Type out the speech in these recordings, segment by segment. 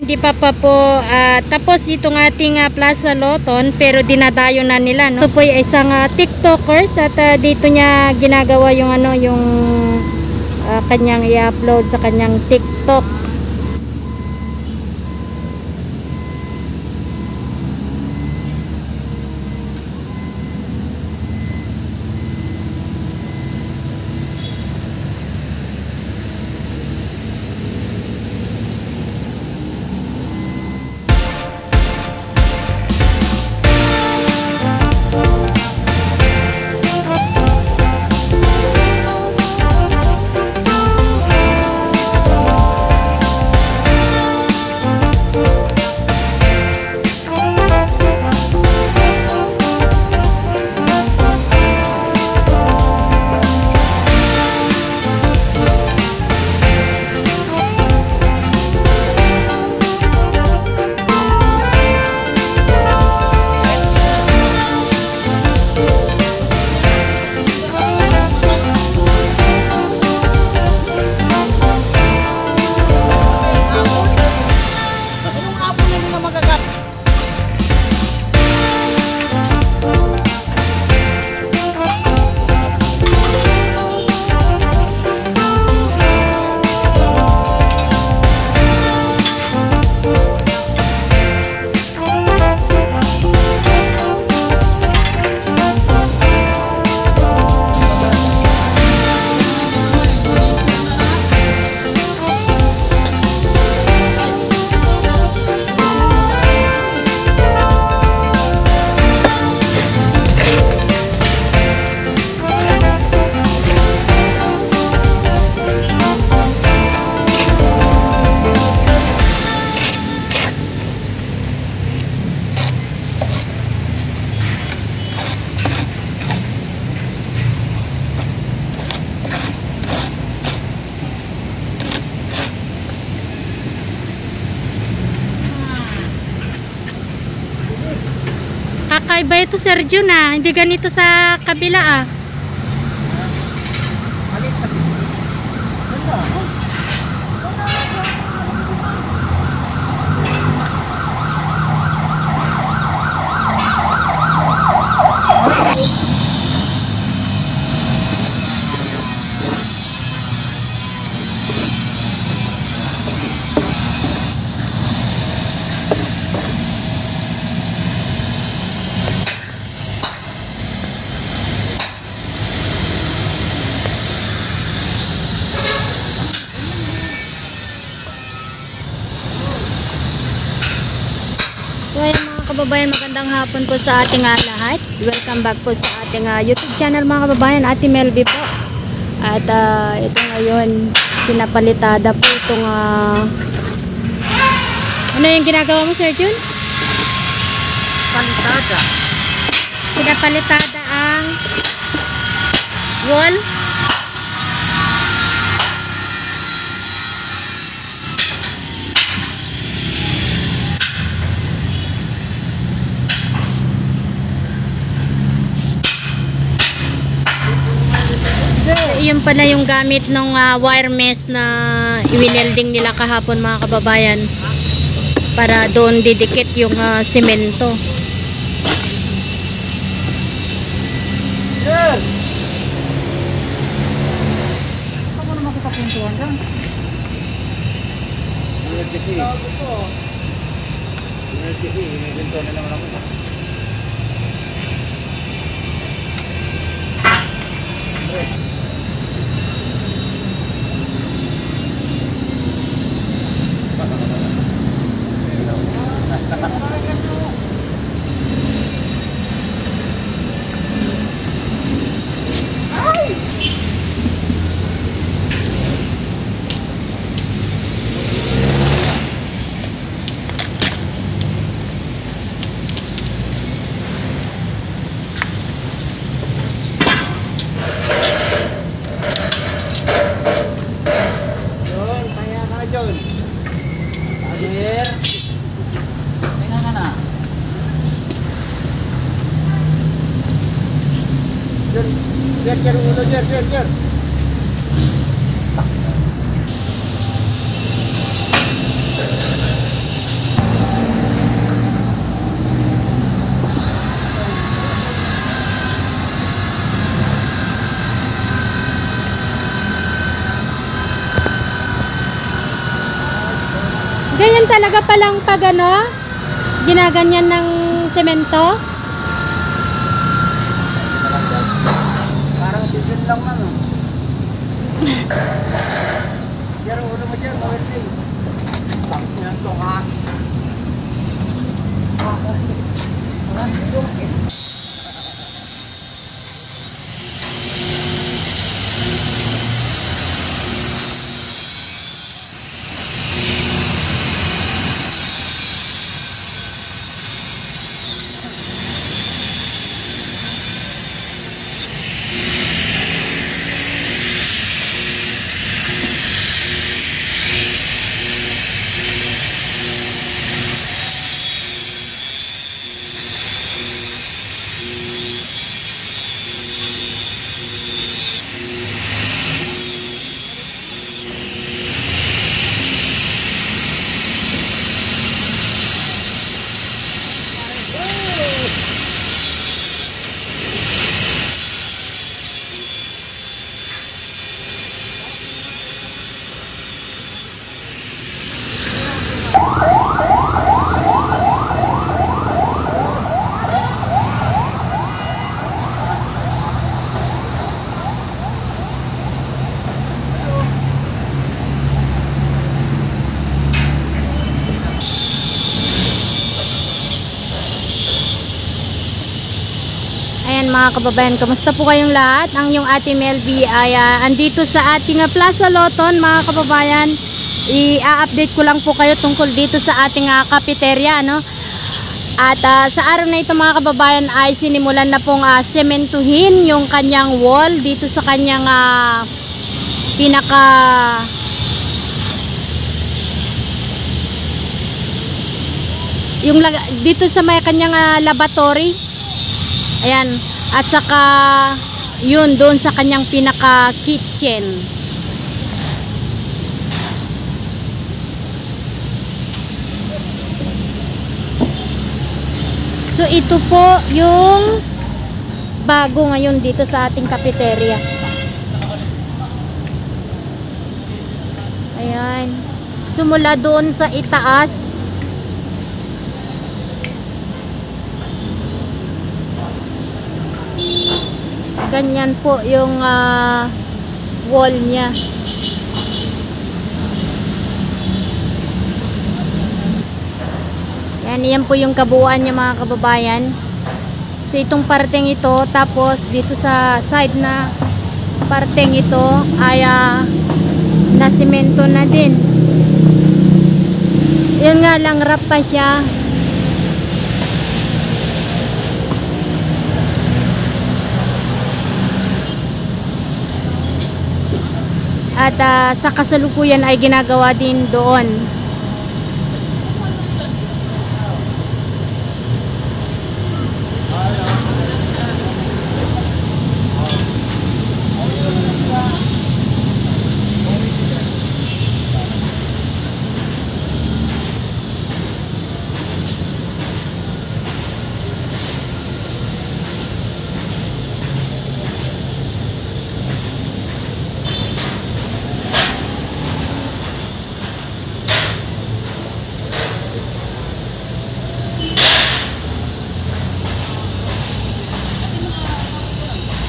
Hindi pa po tapos itong ating Plaza Loton, pero dinadayo na nila, no? Ito po ay isang TikTokers at dito niya ginagawa yung yung kanyang i-upload sa kanyang TikTok. Kakaiba ito, Sergio, na hindi ganito sa kabila So ayun mga kababayan, magandang hapon po sa ating lahat. Welcome back po sa ating YouTube channel mga kababayan, Ate Melby po. At ito ngayon, pinapalitada po itong ano yung ginagawa mo, Sir Jun? Palitada. Pinapalitada ang wall. Yun pala yung gamit ng wire mesh na iwinelding nila kahapon mga kababayan, para doon didikit yung semento. Yes! Ako naman kita puntuan dyan. Emergency. Emergency. Emergency na naman ako. John, kaya ka na, John. Adir. Kaya ka na. John, Jer, ulo, Jer. Ganyan talaga palang pag ano, ginaganyan ng semento. Parang bibin lang man. Jer, ulo mo, Jer. Mawin din. Bakit yan to, ha? Ayan mga kababayan, kamusta po kayong lahat? Ang yung Ate Melby ay andito sa ating Plaza Loton mga kababayan. I-update ko lang po kayo tungkol dito sa ating cafeteria, no? At sa araw na ito mga kababayan ay sinimulan na pong sementuhin yung kanyang wall dito sa kanyang pinaka dito sa may kanyang laboratory. Ayan, at saka yun doon sa kanyang pinaka kitchen. So ito po yung bago ngayon dito sa ating cafeteria. Ayan. Sumula doon sa itaas. Ganyan po yung wall niya. Yan po yung kabuuan niya mga kababayan. So itong parteng ito, tapos dito sa side na parteng ito ay nasimento na din. Yun nga lang, wrap pa siya. At sa kasalukuyan ay ginagawa din doon.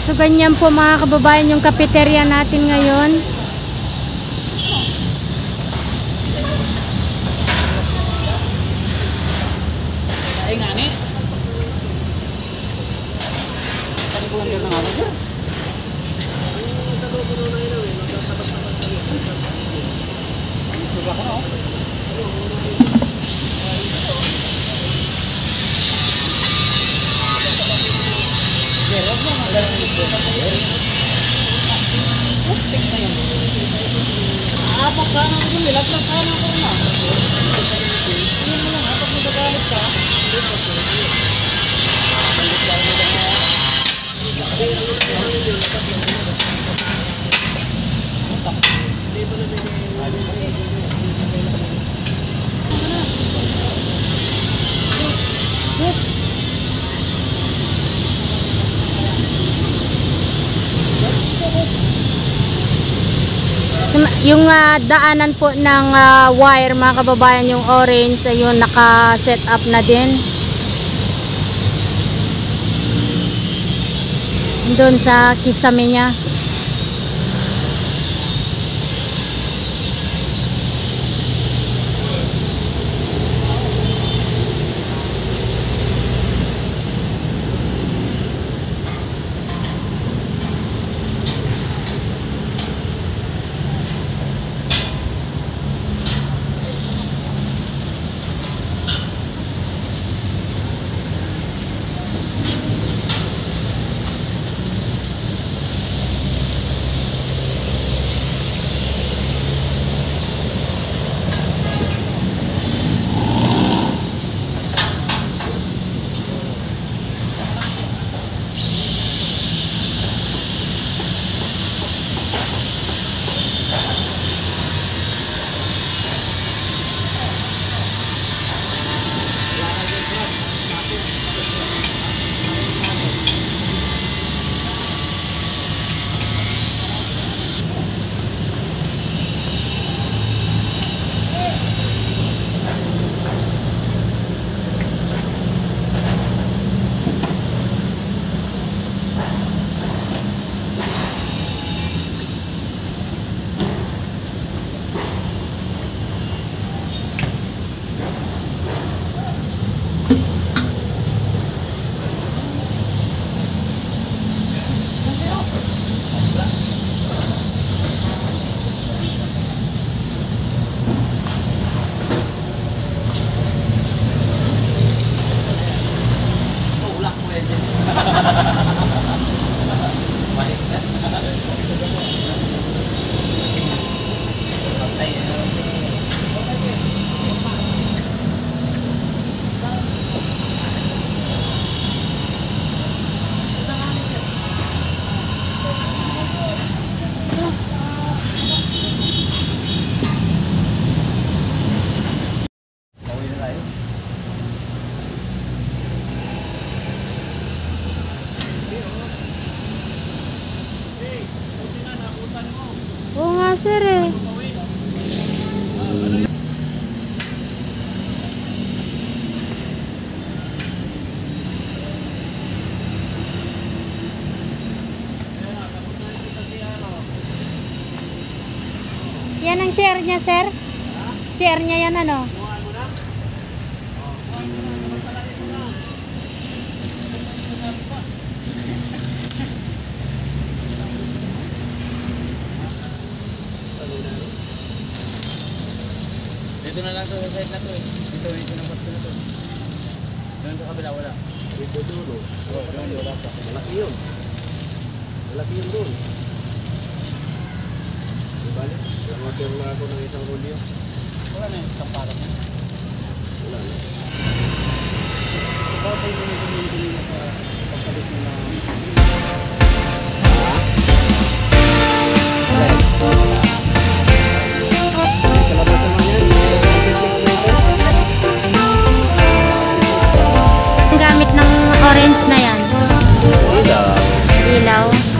So ganyan po mga kababayan yung cafeteria natin ngayon. Ay nga ni. Ano ko lang yan ng ano dyan? Suga ka na oh. Apak ka na ko nila, ka na ko na. Hindi mo lang apak mo nagalit ka. Yung daanan po ng wire mga kababayan, yung orange, ayun naka-set up na din. Doon sa kisame niya. Oo nga sir eh. Yan ang share niya sir. Share niya yan ano. Dito na lang to sa side na to eh. Dito na pasto na to. Doon sa kabila wala. Dito dulo. Oo, doon wala pa. Malaki yun. Malaki yun doon. Balik. Namatir na ako ng isang rolyo. Wala na yung kamparan niya. Wala na. Bakit yung pinili na sa pagpalit mo na... Ang gamit ng orange na yan. Ilaw. Ilaw.